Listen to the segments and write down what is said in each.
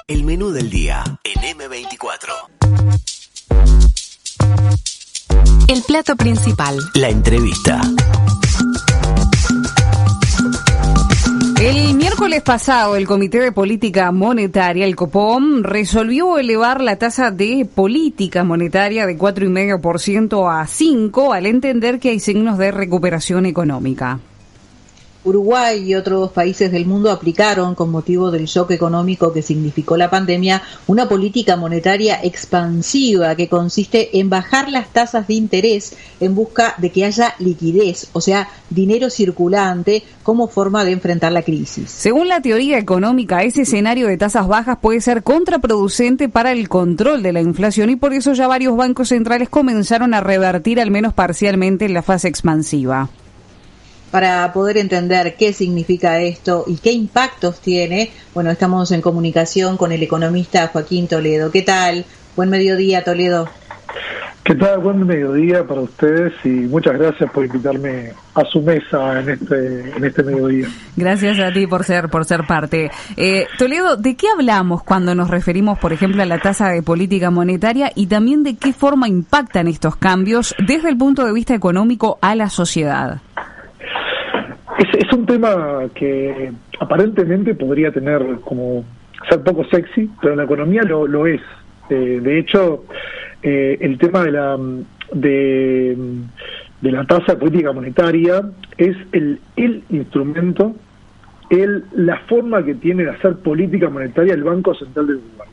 El menú del día en M24. El plato principal. La entrevista. El miércoles pasado, el Comité de Política Monetaria, el COPOM, resolvió elevar la tasa de política monetaria de 4,5% a 5%, al entender que hay signos de recuperación económica. Uruguay y otros países del mundo aplicaron, con motivo del shock económico que significó la pandemia, una política monetaria expansiva que consiste en bajar las tasas de interés en busca de que haya liquidez, o sea, dinero circulante, como forma de enfrentar la crisis. Según la teoría económica, ese escenario de tasas bajas puede ser contraproducente para el control de la inflación y por eso ya varios bancos centrales comenzaron a revertir al menos parcialmente la fase expansiva. Para poder entender qué significa esto y qué impactos tiene, bueno, estamos en comunicación con el economista Joaquín Toledo. ¿Qué tal? Buen mediodía, Toledo. ¿Qué tal? Buen mediodía para ustedes y muchas gracias por invitarme a su mesa en este mediodía. Gracias a ti por ser parte. Toledo, ¿de qué hablamos cuando nos referimos, por ejemplo, a la tasa de política monetaria y también de qué forma impactan estos cambios desde el punto de vista económico a la sociedad? Es un tema que aparentemente podría ser poco sexy, pero en la economía lo es. De hecho, el tema de la tasa de política monetaria es el instrumento, la forma que tiene de hacer política monetaria el Banco Central de Uruguay.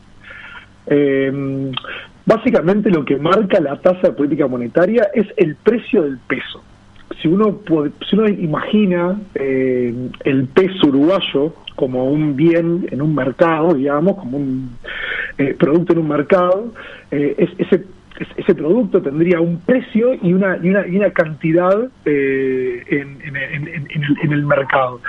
Básicamente lo que marca la tasa de política monetaria es el precio del peso. Si uno imagina el peso uruguayo como un bien en un mercado, digamos, como un producto en un mercado, ese producto tendría un precio y una cantidad en el mercado.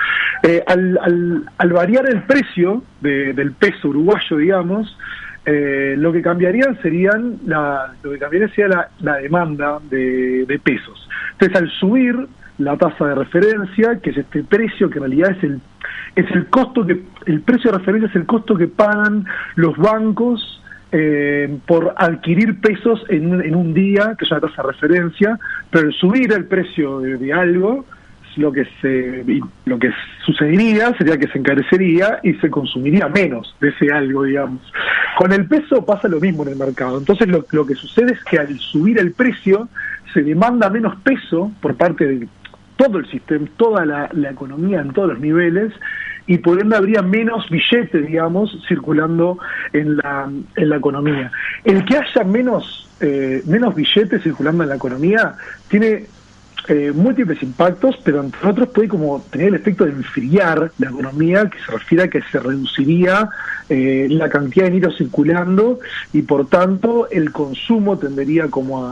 Al variar el precio del peso uruguayo, digamos, lo que cambiaría sería la demanda de pesos. Entonces, al subir la tasa de referencia, que es este precio que en realidad es el costo el precio de referencia es el costo que pagan los bancos por adquirir pesos en un día, que es una tasa de referencia, pero al subir el precio de algo, lo que sucedería sería que se encarecería y se consumiría menos de ese algo, digamos. Con el peso pasa lo mismo en el mercado. Entonces lo que sucede es que al subir el precio se demanda menos peso por parte de todo el sistema, toda la economía en todos los niveles, y por ende habría menos billetes, digamos, circulando en la economía. El que haya menos billetes circulando en la economía tiene múltiples impactos, pero entre otros puede como tener el efecto de enfriar la economía, que se refiere a que se reduciría la cantidad de dinero circulando y por tanto el consumo tendería como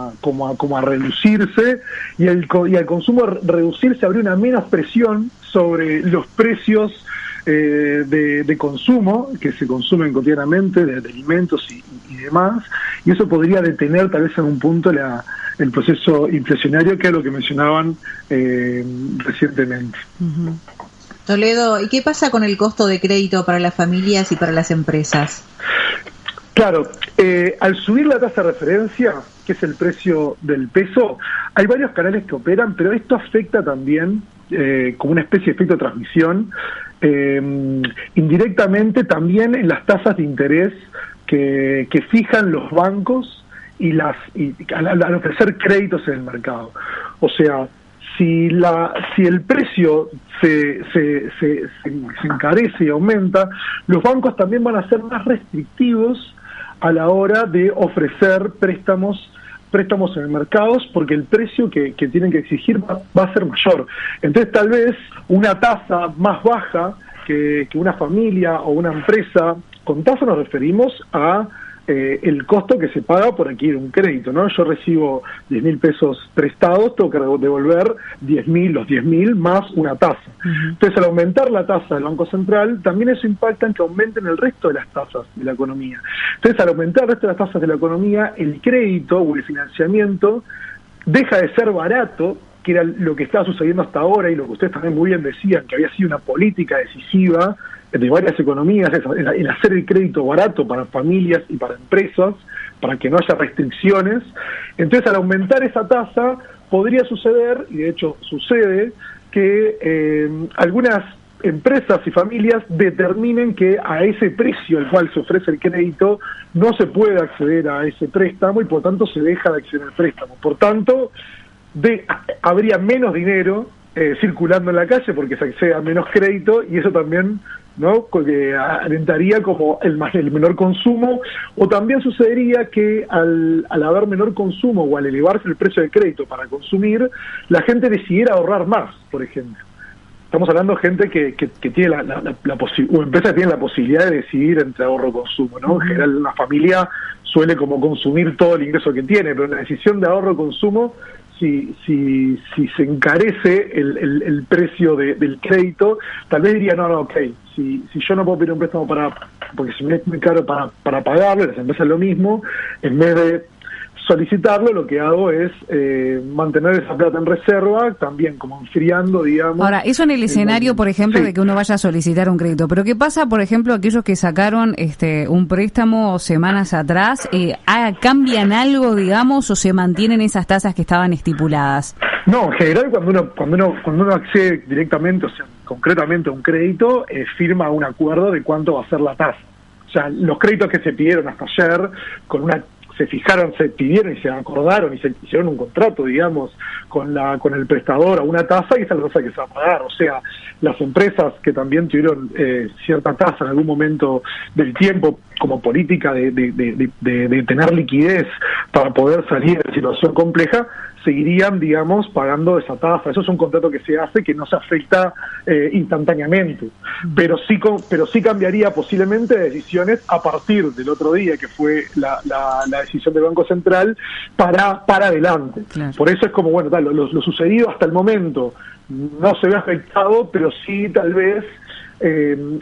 a reducirse y al consumo reducirse habría una menos presión sobre los precios de consumo que se consumen cotidianamente, de alimentos y demás, y eso podría detener tal vez en un punto el proceso inflacionario, que es lo que mencionaban recientemente. Uh-huh. Toledo, ¿y qué pasa con el costo de crédito para las familias y para las empresas? Claro, al subir la tasa de referencia, que es el precio del peso, hay varios canales que operan, pero esto afecta también, como una especie de efecto de transmisión, indirectamente también en las tasas de interés que fijan los bancos al ofrecer créditos en el mercado. O sea, si el precio se encarece y aumenta, los bancos también van a ser más restrictivos a la hora de ofrecer préstamos en el mercado, porque el precio que tienen que exigir va a ser mayor. Entonces tal vez una tasa más baja que una familia o una empresa, con tasa nos referimos a el costo que se paga por adquirir un crédito, ¿no? Yo recibo 10.000 pesos prestados, tengo que devolver los 10.000 más una tasa. Uh-huh. Entonces, al aumentar la tasa del Banco Central, también eso impacta en que aumenten el resto de las tasas de la economía. Entonces, al aumentar el resto de las tasas de la economía, el crédito o el financiamiento deja de ser barato, que era lo que estaba sucediendo hasta ahora y lo que ustedes también muy bien decían, que había sido una política decisiva de varias economías es el hacer el crédito barato para familias y para empresas, para que no haya restricciones. Entonces, al aumentar esa tasa, podría suceder, y de hecho sucede, que algunas empresas y familias determinen que a ese precio al cual se ofrece el crédito no se puede acceder a ese préstamo y por tanto se deja de acceder al préstamo. Por tanto, habría menos dinero circulando en la calle porque se accede a menos crédito, y eso también, ¿no?, alentaría como el menor consumo, o también sucedería que al haber menor consumo o al elevarse el precio del crédito para consumir, la gente decidiera ahorrar más, por ejemplo. Estamos hablando de gente que tiene o empresas que tienen la posibilidad de decidir entre ahorro y consumo, ¿no? En general, una familia suele como consumir todo el ingreso que tiene, pero en la decisión de ahorro y consumo, si se encarece el precio del crédito, tal vez diría, no, ok, si yo no puedo pedir un préstamo porque se me es muy caro para pagarlo, las empresas lo mismo, en vez de solicitarlo, lo que hago es mantener esa plata en reserva, también como enfriando, digamos. Ahora, eso en el escenario, por ejemplo, de que uno vaya a solicitar un crédito. Pero ¿qué pasa, por ejemplo, aquellos que sacaron un préstamo semanas atrás? ¿Cambian algo, digamos, o se mantienen esas tasas que estaban estipuladas? No, en general, cuando uno accede directamente, o sea, concretamente a un crédito, firma un acuerdo de cuánto va a ser la tasa. O sea, los créditos que se pidieron hasta ayer, se pidieron y se acordaron y se hicieron un contrato, digamos, con el prestador a una tasa, y esa es la tasa que se va a pagar. O sea, las empresas que también tuvieron cierta tasa en algún momento del tiempo como política de tener liquidez para poder salir de situación compleja, seguirían, digamos, pagando esa tasa. Eso es un contrato que se hace, que no se afecta instantáneamente, pero sí cambiaría posiblemente decisiones a partir del otro día, que fue la decisión del Banco Central para adelante. Claro. Por eso es como, bueno, lo sucedido hasta el momento no se ve afectado, pero sí tal vez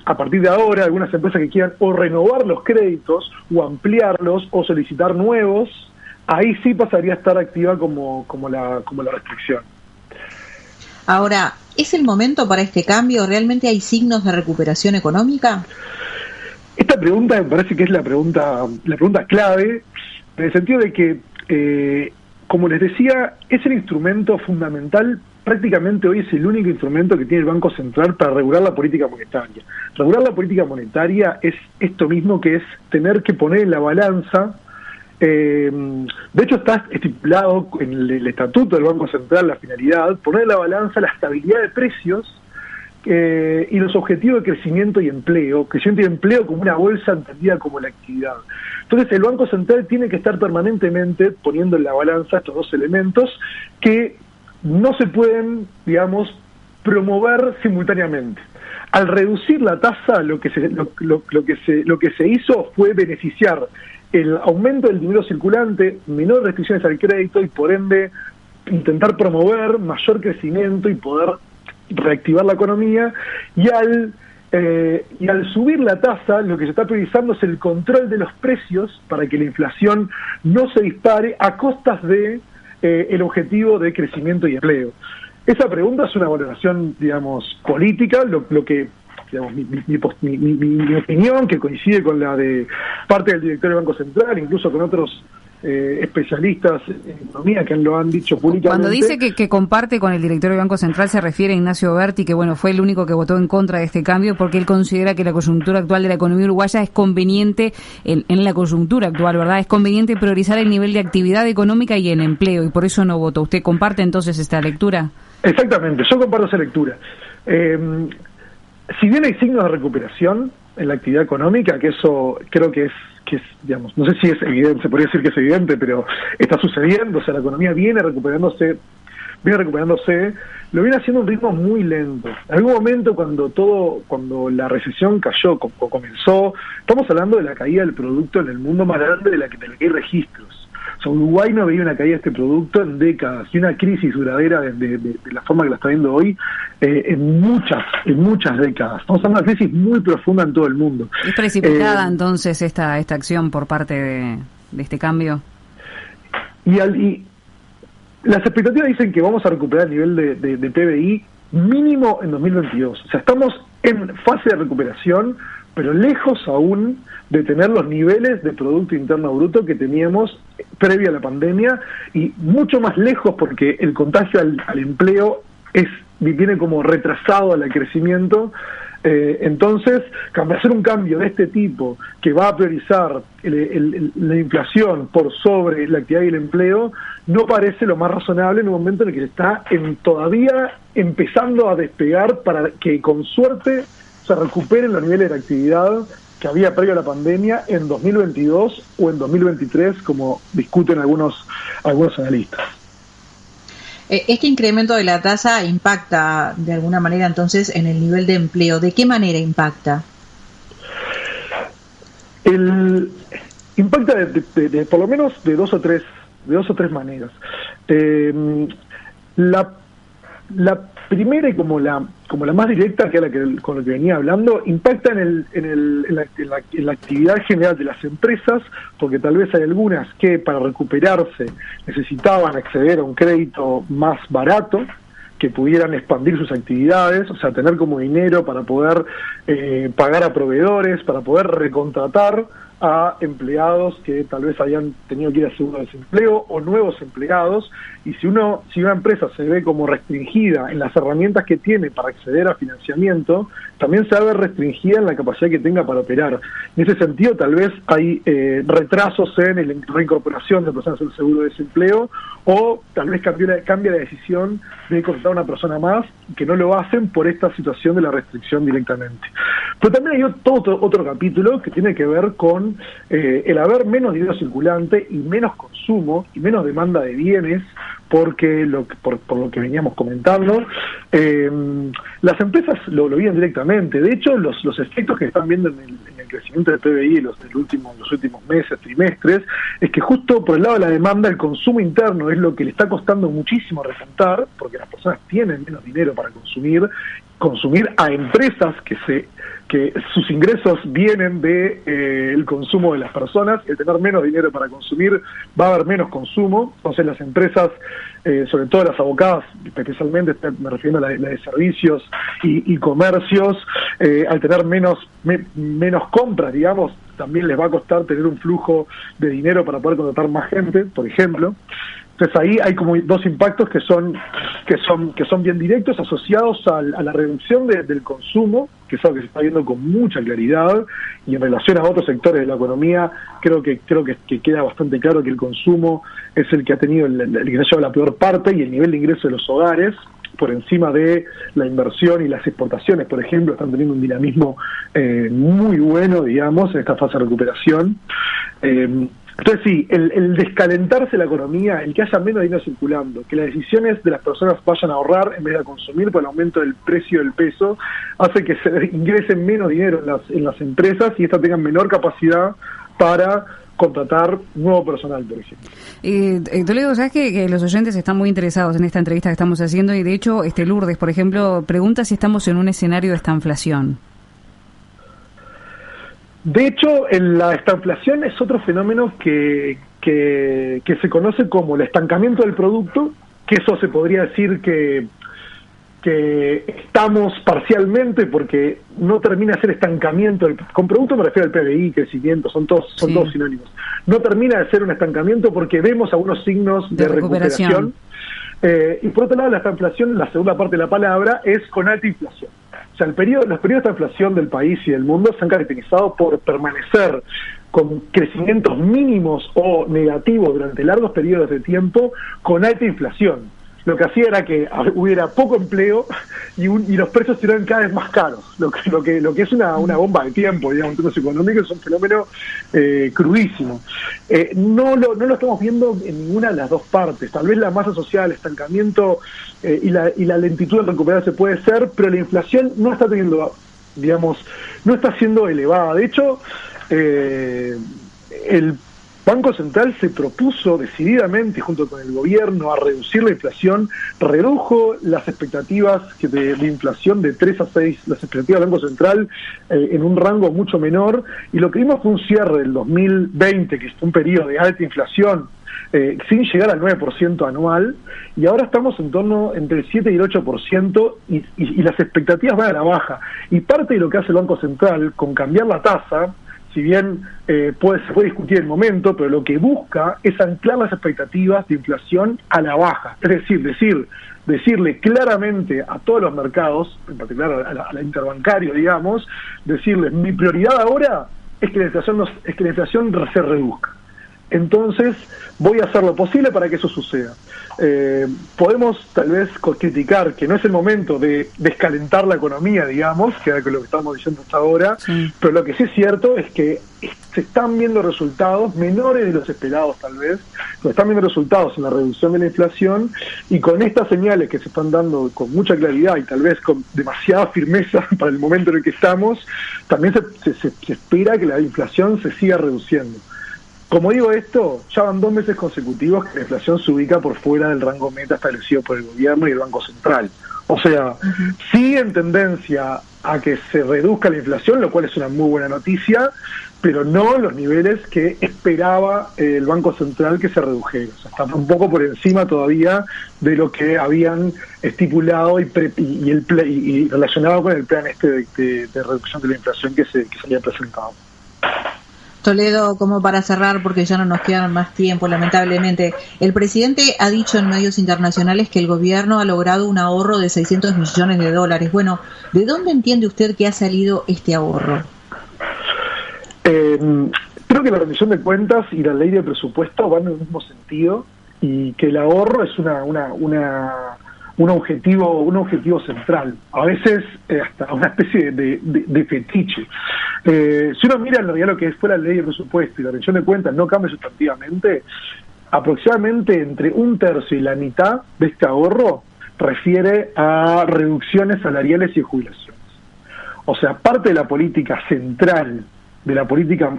a partir de ahora algunas empresas que quieran o renovar los créditos o ampliarlos o solicitar nuevos, ahí sí pasaría a estar activa como la restricción. Ahora, ¿es el momento para este cambio? ¿Realmente hay signos de recuperación económica? Esta pregunta me parece que es la pregunta clave, en el sentido de que, como les decía, es el instrumento fundamental. Prácticamente hoy es el único instrumento que tiene el Banco Central para regular la política monetaria. Regular la política monetaria es esto mismo, que es tener que poner en la balanza. De hecho, está estipulado en el estatuto del Banco Central la finalidad, poner en la balanza la estabilidad de precios y los objetivos de crecimiento y empleo como una bolsa entendida como la actividad. Entonces, el Banco Central tiene que estar permanentemente poniendo en la balanza estos dos elementos que no se pueden, digamos, promover simultáneamente. Al reducir la tasa, lo que se hizo fue beneficiar el aumento del dinero circulante, menores restricciones al crédito y por ende intentar promover mayor crecimiento y poder reactivar la economía, y al subir la tasa lo que se está priorizando es el control de los precios para que la inflación no se dispare a costas de el objetivo de crecimiento y empleo. Esa pregunta es una valoración, digamos, política, lo que, digamos, mi opinión, que coincide con la de parte del directorio del Banco Central, incluso con otros especialistas en economía que lo han dicho públicamente. Cuando dice que comparte con el directorio del Banco Central, se refiere a Ignacio Berti, que bueno, fue el único que votó en contra de este cambio porque él considera que la coyuntura actual de la economía uruguaya es conveniente, en la coyuntura actual, ¿verdad? Es conveniente priorizar el nivel de actividad económica y el empleo, y por eso no votó. ¿Usted comparte entonces esta lectura? Exactamente, yo comparto esa lectura. Si bien hay signos de recuperación en la actividad económica, que eso creo que es, digamos, no sé si es evidente, se podría decir que es evidente, pero está sucediendo, o sea, la economía viene recuperándose, lo viene haciendo a un ritmo muy lento. En algún momento cuando la recesión cayó, comenzó, estamos hablando de la caída del producto en el mundo más grande de la que hay registros. O sea, Uruguay no veía una caída de este producto en décadas, y una crisis duradera de la forma que la está viendo hoy en muchas décadas. Estamos hablando de una crisis muy profunda en todo el mundo. ¿Es precipitada entonces esta acción por parte de este cambio? Y las expectativas dicen que vamos a recuperar el nivel de PBI mínimo en 2022. O sea, estamos en fase de recuperación, pero lejos aún de tener los niveles de Producto Interno Bruto que teníamos previo a la pandemia, y mucho más lejos porque el contagio al empleo viene como retrasado al crecimiento. Entonces, hacer un cambio de este tipo que va a priorizar la inflación por sobre la actividad y el empleo no parece lo más razonable en un momento en el que se está todavía empezando a despegar para que con suerte se recuperen los niveles de actividad que había previo a la pandemia en 2022 o en 2023, como discuten algunos analistas. Este incremento de la tasa impacta de alguna manera entonces en el nivel de empleo. ¿De qué manera impacta? Impacta de por lo menos de dos o tres maneras. La primera y como la más directa, que es con lo que venía hablando, impacta en la actividad general de las empresas, porque tal vez hay algunas que para recuperarse necesitaban acceder a un crédito más barato, que pudieran expandir sus actividades, o sea, tener como dinero para poder pagar a proveedores, para poder recontratar a empleados que tal vez habían tenido que ir a seguro de desempleo o nuevos empleados. Y si una empresa se ve como restringida en las herramientas que tiene para acceder a financiamiento, también se va a ver restringida en la capacidad que tenga para operar. En ese sentido, tal vez hay retrasos en la reincorporación de personas al seguro de desempleo, o tal vez cambia la decisión de contratar a una persona más, que no lo hacen por esta situación de la restricción directamente. Pero también hay otro capítulo que tiene que ver con el haber menos dinero circulante y menos consumo y menos demanda de bienes, porque por lo que veníamos comentando, las empresas lo viven directamente. De hecho, los efectos que están viendo en el crecimiento del PBI en los últimos meses, trimestres, es que justo por el lado de la demanda, el consumo interno es lo que le está costando muchísimo repuntar, porque las personas tienen menos dinero para consumir a empresas que sus ingresos vienen de el consumo de las personas. El tener menos dinero para consumir, va a haber menos consumo. Entonces las empresas, sobre todo las abocadas, especialmente me refiero a la de servicios y comercios, al tener menos compras, digamos, también les va a costar tener un flujo de dinero para poder contratar más gente, por ejemplo. Entonces ahí hay como dos impactos que son bien directos, asociados a la reducción del consumo, que es algo que se está viendo con mucha claridad, y en relación a otros sectores de la economía, creo que queda bastante claro que el consumo es el que ha tenido el que se ha llevado la peor parte, y el nivel de ingreso de los hogares, por encima de la inversión y las exportaciones, por ejemplo, están teniendo un dinamismo muy bueno, digamos, en esta fase de recuperación. Entonces sí, el descalentarse la economía, el que haya menos dinero circulando, que las decisiones de las personas vayan a ahorrar en vez de a consumir por el aumento del precio del peso, hace que se ingresen menos dinero en las empresas y estas tengan menor capacidad para contratar nuevo personal, por ejemplo. Toledo, sabes que los oyentes están muy interesados en esta entrevista que estamos haciendo, y de hecho Lourdes, por ejemplo, pregunta si estamos en un escenario de estanflación. De hecho, la estanflación es otro fenómeno que se conoce como el estancamiento del producto, que eso se podría decir que estamos parcialmente, porque no termina de ser estancamiento. Con producto me refiero al PBI, crecimiento, son todos sinónimos. No termina de ser un estancamiento porque vemos algunos signos de recuperación. Y por otro lado, la estanflación, la segunda parte de la palabra, es con alta inflación. O sea, los periodos de estanflación del país y del mundo se han caracterizado por permanecer con crecimientos mínimos o negativos durante largos periodos de tiempo con alta inflación. Lo que hacía era que hubiera poco empleo y los precios estuvieran cada vez más caros, lo que es una bomba de tiempo, digamos, en términos económicos. Es un fenómeno crudísimo. No lo estamos viendo en ninguna de las dos partes. Tal vez la más asociada al estancamiento y la lentitud de recuperarse puede ser, pero la inflación no está teniendo, digamos, no está siendo elevada. De hecho, Banco Central se propuso decididamente, junto con el gobierno, a reducir la inflación, redujo las expectativas de inflación de 3 a 6, las expectativas del Banco Central en un rango mucho menor, y lo que vimos fue un cierre del 2020, que es un periodo de alta inflación, sin llegar al 9% anual, y ahora estamos en torno entre el 7 y el 8%, y las expectativas van a la baja. Y parte de lo que hace el Banco Central con cambiar la tasa, si bien se puede discutir el momento, pero lo que busca es anclar las expectativas de inflación a la baja. Es decir, decirle claramente a todos los mercados, en particular a la interbancario, digamos, decirles, mi prioridad ahora es que la inflación se reduzca. Entonces voy a hacer lo posible para que eso suceda. Podemos tal vez criticar que no es el momento de descalentar la economía, digamos, que es lo que estamos diciendo hasta ahora, sí. Pero lo que sí es cierto es que se están viendo resultados menores de los esperados tal vez, se están viendo resultados en la reducción de la inflación, y con estas señales que se están dando con mucha claridad y tal vez con demasiada firmeza para el momento en el que estamos, también se espera que la inflación se siga reduciendo. Como digo esto, ya van 2 meses consecutivos que la inflación se ubica por fuera del rango meta establecido por el gobierno y el Banco Central. O sea, sigue en tendencia a que se reduzca la inflación, lo cual es una muy buena noticia, pero no en los niveles que esperaba el Banco Central que se redujera. O sea, está un poco por encima todavía de lo que habían estipulado y relacionado con el plan de reducción de la inflación que se había presentado. Toledo, como para cerrar, porque ya no nos queda más tiempo, lamentablemente, el presidente ha dicho en medios internacionales que el gobierno ha logrado un ahorro de $600 millones. Bueno, ¿de dónde entiende usted que ha salido este ahorro? Creo que la rendición de cuentas y la ley de presupuesto van en el mismo sentido, y que el ahorro es un objetivo central, a veces hasta una especie de fetiche. Si uno mira en realidad lo que fue la ley de presupuesto y la rendición de cuentas no cambia sustantivamente, aproximadamente entre 1/3 y la mitad de este ahorro refiere a reducciones salariales y jubilaciones. O sea, parte de la política central, de la política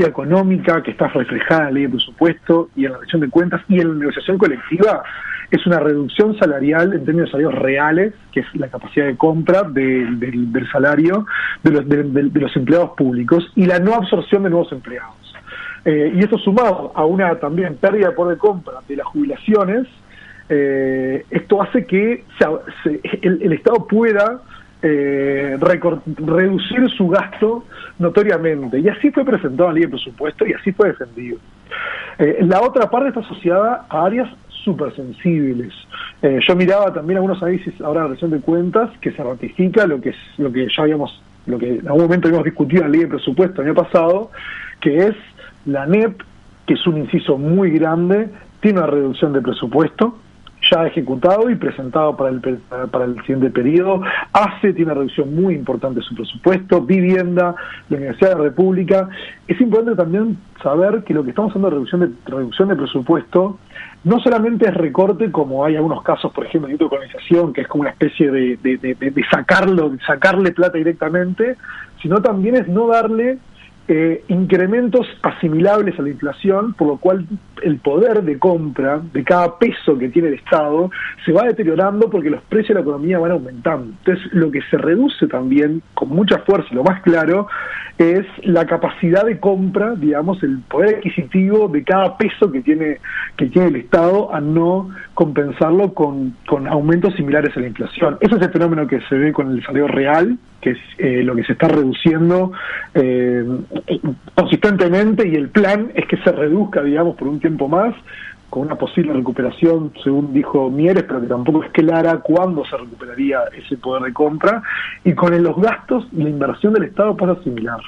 económica que está reflejada en la ley de presupuesto y en la rendición de cuentas y en la negociación colectiva, es una reducción salarial en términos de salarios reales, que es la capacidad de compra del salario de los empleados públicos, y la no absorción de nuevos empleados. Y esto sumado a una también pérdida de poder de compra de las jubilaciones, esto hace que el Estado pueda reducir su gasto notoriamente, y así fue presentado en la ley de presupuesto y así fue defendido. La otra parte está asociada a áreas súper sensibles. Yo miraba también algunos análisis ahora de rendición de cuentas que se ratifica lo que en algún momento habíamos discutido en la ley de presupuesto el año pasado, que es la NEP, que es un inciso muy grande, tiene una reducción de presupuesto ya ejecutado y presentado para el siguiente periodo. ACE tiene una reducción muy importante de su presupuesto, Vivienda, la Universidad de la República. Es importante también saber que lo que estamos hablando de reducción de presupuesto no solamente es recorte, como hay algunos casos, por ejemplo, de autocolonización, que es como una especie de sacarle plata directamente, sino también es no darle incrementos asimilables a la inflación, por lo cual el poder de compra de cada peso que tiene el Estado se va deteriorando porque los precios de la economía van aumentando. Entonces, lo que se reduce también con mucha fuerza, y lo más claro, es la capacidad de compra, digamos, el poder adquisitivo de cada peso que tiene el Estado, a no compensarlo con aumentos similares a la inflación. Ese es el fenómeno que se ve con el salario real, que es lo que se está reduciendo consistentemente, y el plan es que se reduzca, digamos, por un tiempo más, con una posible recuperación, según dijo Mieres, pero que tampoco es clara cuándo se recuperaría ese poder de compra, y con los gastos y la inversión del Estado pasa similar.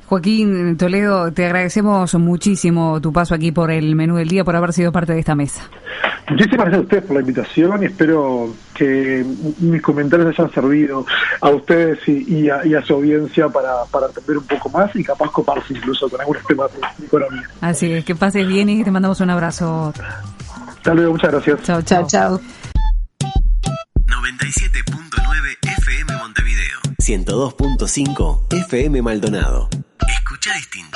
Joaquín Toledo, te agradecemos muchísimo tu paso aquí por el menú del día, por haber sido parte de esta mesa. Muchísimas gracias a ustedes por la invitación, y espero que mis comentarios hayan servido a ustedes y a su audiencia para entender un poco más y capaz coparse incluso con algunos temas de economía. Así es, que pases bien y te mandamos un abrazo. Hasta luego, muchas gracias. Chao, chao. Chao. 97.9 FM Montevideo. 102.5 FM Maldonado. Escucha distinto.